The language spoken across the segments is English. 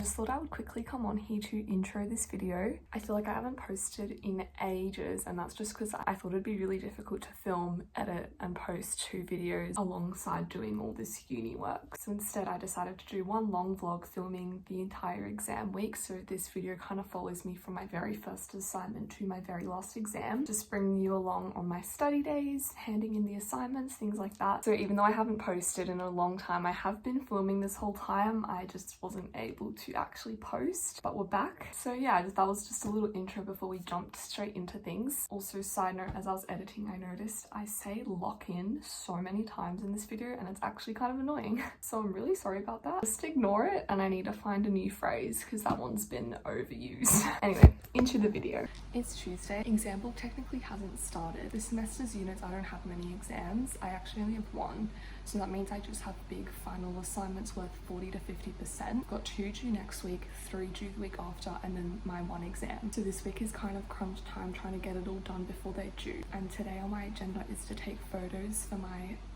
just thought I would quickly come on here to intro this video. I feel like I haven't posted in ages, and that's just because I thought it'd be really difficult to film, edit and post 2 videos alongside doing all this uni work. So instead I decided to do one long vlog filming the entire exam week, so this video kind of follows me from my very first assignment to my very last exam, just bringing you along on my study days, handing in the assignments, things like that. So even though I haven't posted in a long time, I have been filming this whole time. I just wasn't able to actually post, but we're back. So yeah, that was just a little intro before we jumped straight into things. Also, side note, as I was editing, I noticed I say lock in so many times in this video and it's actually kind of annoying. So I'm really sorry about that. Just ignore it, and I need to find a new phrase because that one's been overused. Anyway, into the video. It's Tuesday. Exam book technically hasn't started. This semester's units, I don't have many exams. I actually only have one. So that means I just have big final assignments worth 40 to 50%. Got 2 due next week, 3 due the week after, and then my 1 exam. So this week is kind of crunch time, trying to get it all done before they're due. And today on my agenda is to take photos for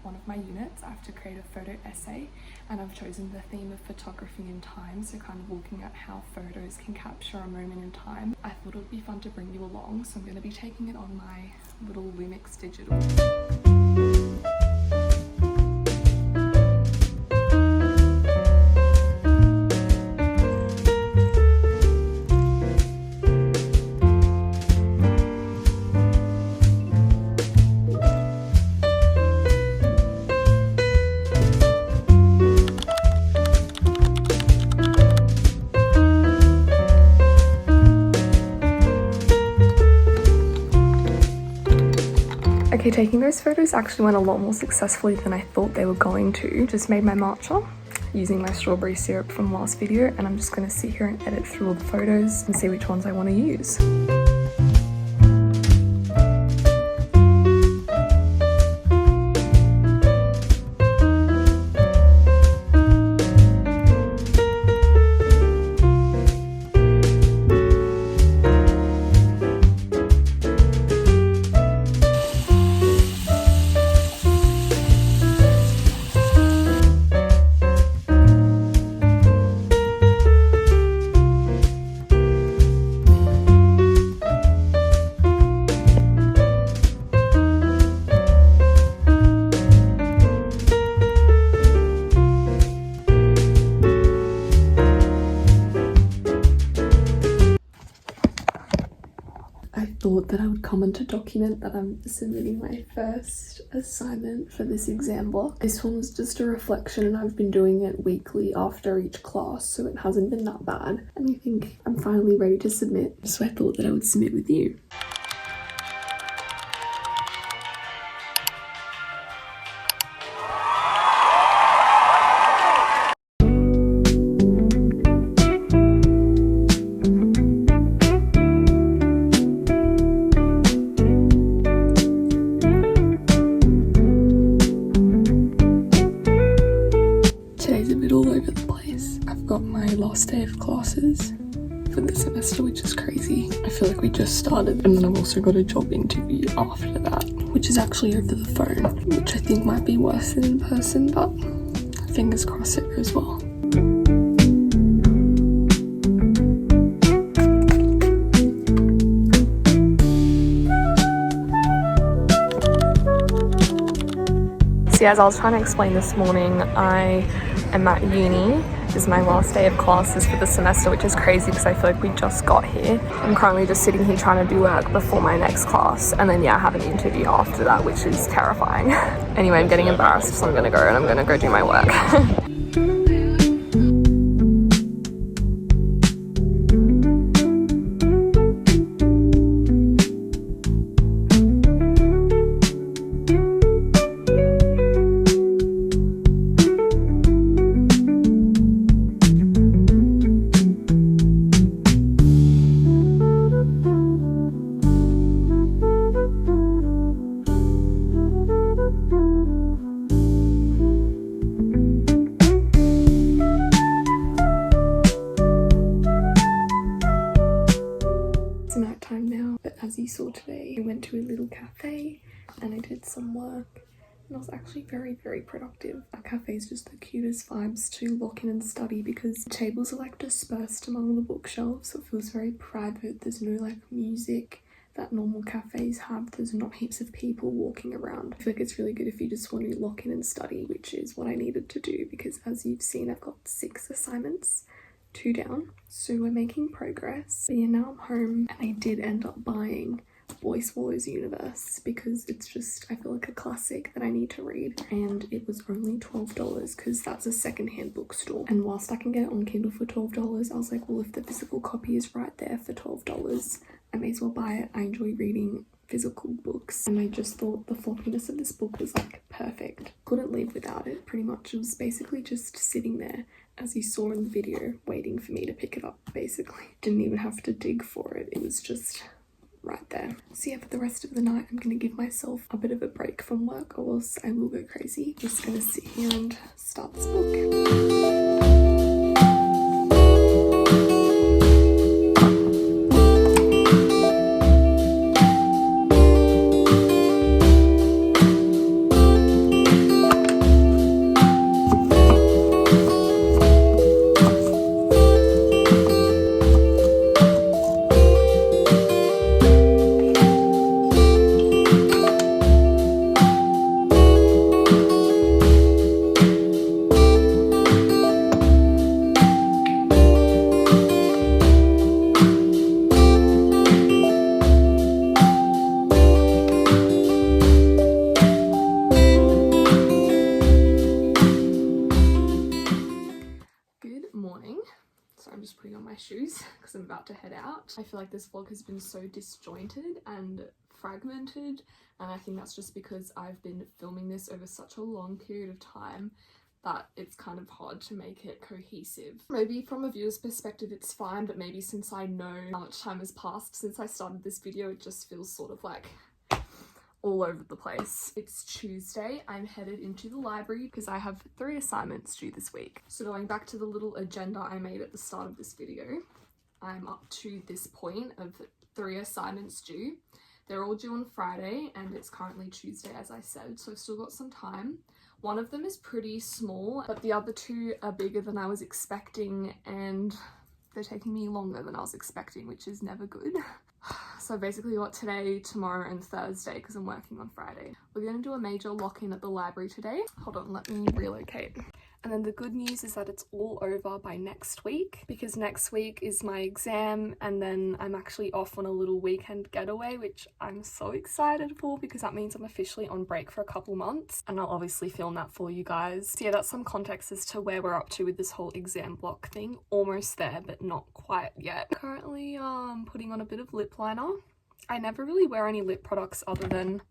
one of my units. I have to create a photo essay, and I've chosen the theme of photography in time, so kind of looking at how photos can capture a moment in time. I thought it would be fun to bring you along, so I'm going to be taking it on my little Lumix digital. Okay, taking those photos actually went a lot more successfully than I thought they were going to. Just made my matcha using my strawberry syrup from last video, and I'm just going to sit here and edit through all the photos and see which ones I want to use. Thought that I would comment to document that I'm submitting my first assignment for this exam block. This one was just a reflection, and I've been doing it weekly after each class, so it hasn't been that bad, and I think I'm finally ready to submit, so I thought that I would submit with you. Last day of classes for the semester, which is crazy. I feel like we just started, and then I've also got a job interview after that, which is actually over the phone, which I think might be worse than in person, but fingers crossed it goes well. See, as I was trying to explain this morning, I am at uni. This is my last day of classes for the semester, which is crazy because I feel like we just got here. I'm currently just sitting here trying to do work before my next class, and then yeah, I have an interview after that, which is terrifying. Anyway, I'm getting embarrassed, so I'm gonna go do my work. As you saw today, I went to a little cafe and I did some work and I was actually very, very productive. Our cafe is just the cutest vibes to lock in and study because the tables are like dispersed among the bookshelves, so it feels very private. There's no like music that normal cafes have. There's not heaps of people walking around. I feel like it's really good if you just want to lock in and study, which is what I needed to do because as you've seen, I've got 6 assignments, 2 down. So we're making progress. But yeah, now I'm home and I did end up buying Boy Swallows Universe because it's just, I feel like a classic that I need to read, and it was only $12 because that's a secondhand bookstore, and whilst I can get it on Kindle for $12, I was like, well, if the physical copy is right there for $12, I may as well buy it. I enjoy reading physical books, and I just thought the floppiness of this book was like perfect. Couldn't live without it. Pretty much it was basically just sitting there, as you saw in the video, waiting for me to pick it up. Basically didn't even have to dig for it. It was just right there. So yeah, for the rest of the night I'm gonna give myself a bit of a break from work or else I will go crazy. Just gonna sit here and start this book. Shoes because I'm about to head out. I feel like this vlog has been so disjointed and fragmented, and I think that's just because I've been filming this over such a long period of time that it's kind of hard to make it cohesive. Maybe from a viewer's perspective it's fine, but maybe since I know how much time has passed since I started this video, it just feels sort of like all over the place. It's Tuesday. I'm headed into the library because I have 3 assignments due this week. So going back to the little agenda I made at the start of this video, I'm up to this point of 3 assignments due. They're all due on Friday and it's currently Tuesday, as I said, so I've still got some time. One of them is pretty small, but the other 2 are bigger than I was expecting and they're taking me longer than I was expecting, which is never good. So basically got today, tomorrow and Thursday because I'm working on Friday. We're going to do a major lock-in at the library today. Hold on, let me relocate. And then the good news is that it's all over by next week because next week is my exam and then I'm actually off on a little weekend getaway, which I'm so excited for because that means I'm officially on break for a couple months and I'll obviously film that for you guys. So yeah, that's some context as to where we're up to with this whole exam block thing. Almost there, but not quite yet. Currently putting on a bit of lip liner. I never really wear any lip products other than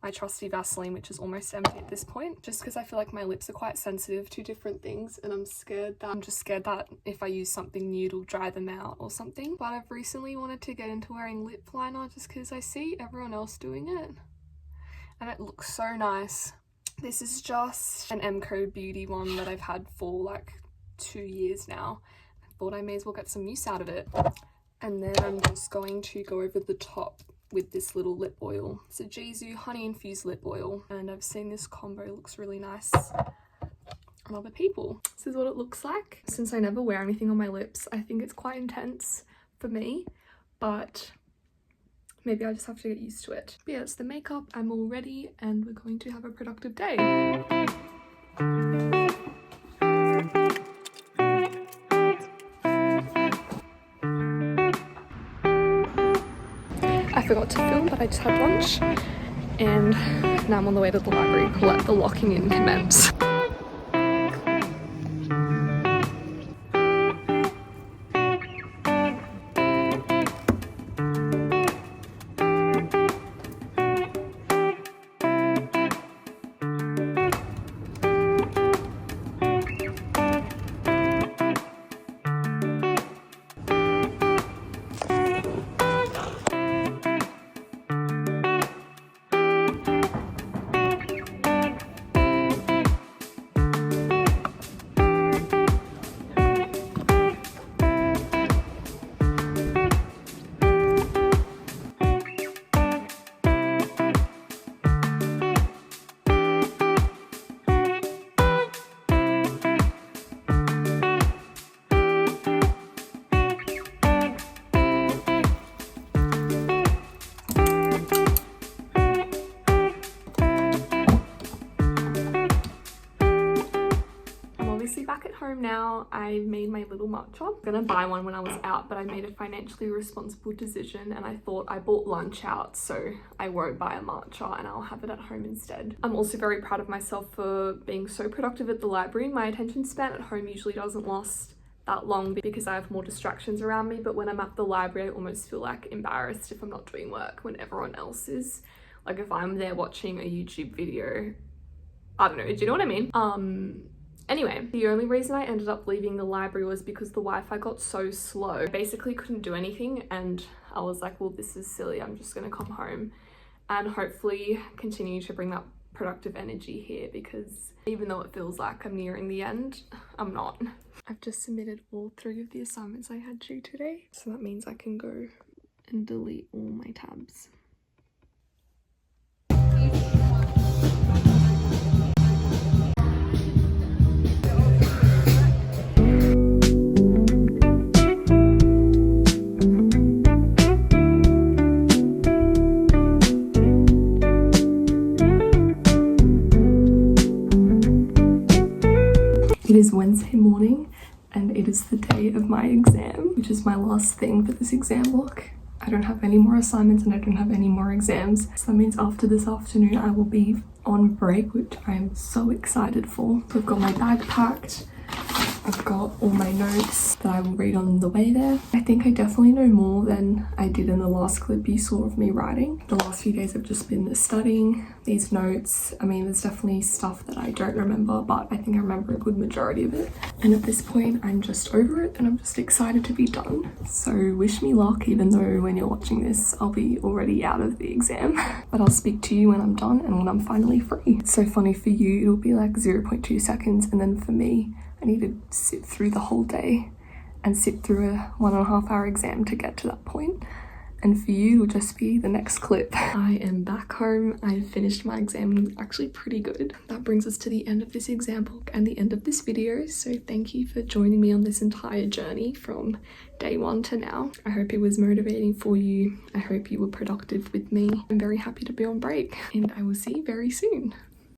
my trusty Vaseline, which is almost empty at this point, just because I feel like my lips are quite sensitive to different things and I'm just scared that if I use something new it'll dry them out or something. But I've recently wanted to get into wearing lip liner just because I see everyone else doing it and it looks so nice. This is just an M-Code Beauty one that I've had for like 2 years now. I thought I may as well get some use out of it. And then I'm just going to go over the top with this little lip oil. It's a Jizu honey infused lip oil and I've seen this combo looks really nice on other people. This is what it looks like. Since I never wear anything on my lips, I think it's quite intense for me, but maybe I just have to get used to it. But yeah, it's the makeup. I'm all ready and we're going to have a productive day. I forgot to film, but I just had lunch and now I'm on the way to the library to let the locking in commence. home now. I made my little matcha. I was gonna buy one when I was out, but I made a financially responsible decision and I thought I bought lunch out, so I won't buy a matcha and I'll have it at home instead. I'm also very proud of myself for being so productive at the library. My attention span at home usually doesn't last that long because I have more distractions around me, but when I'm at the library I almost feel like embarrassed if I'm not doing work when everyone else is. Like if I'm there watching a YouTube video, I don't know, do you know what I mean? Anyway, the only reason I ended up leaving the library was because the Wi-Fi got so slow. I basically couldn't do anything and I was like, well, this is silly. I'm just gonna come home and hopefully continue to bring that productive energy here, because even though it feels like I'm nearing the end, I'm not. I've just submitted all 3 of the assignments I had due today, so that means I can go and delete all my tabs. It is Wednesday morning and it is the day of my exam, which is my last thing for this exam block. I don't have any more assignments and I don't have any more exams. So that means after this afternoon I will be on break, which I am so excited for. I've got my bag packed. I've got all my notes that I will read on the way there. I think I definitely know more than I did in the last clip you saw of me writing. The last few days I've just been studying these notes. I mean, there's definitely stuff that I don't remember, but I think I remember a good majority of it. And at this point, I'm just over it and I'm just excited to be done. So wish me luck, even though when you're watching this, I'll be already out of the exam. But I'll speak to you when I'm done and when I'm finally free. It's so funny, for you, it'll be like 0.2 seconds. And then for me, I need to sit through the whole day and sit through a 1.5 hour exam to get to that point. And for you, it'll just be the next clip. I am back home. I finished my exam actually pretty good. That brings us to the end of this exam book and the end of this video. So thank you for joining me on this entire journey from day 1 to now. I hope it was motivating for you. I hope you were productive with me. I'm very happy to be on break and I will see you very soon.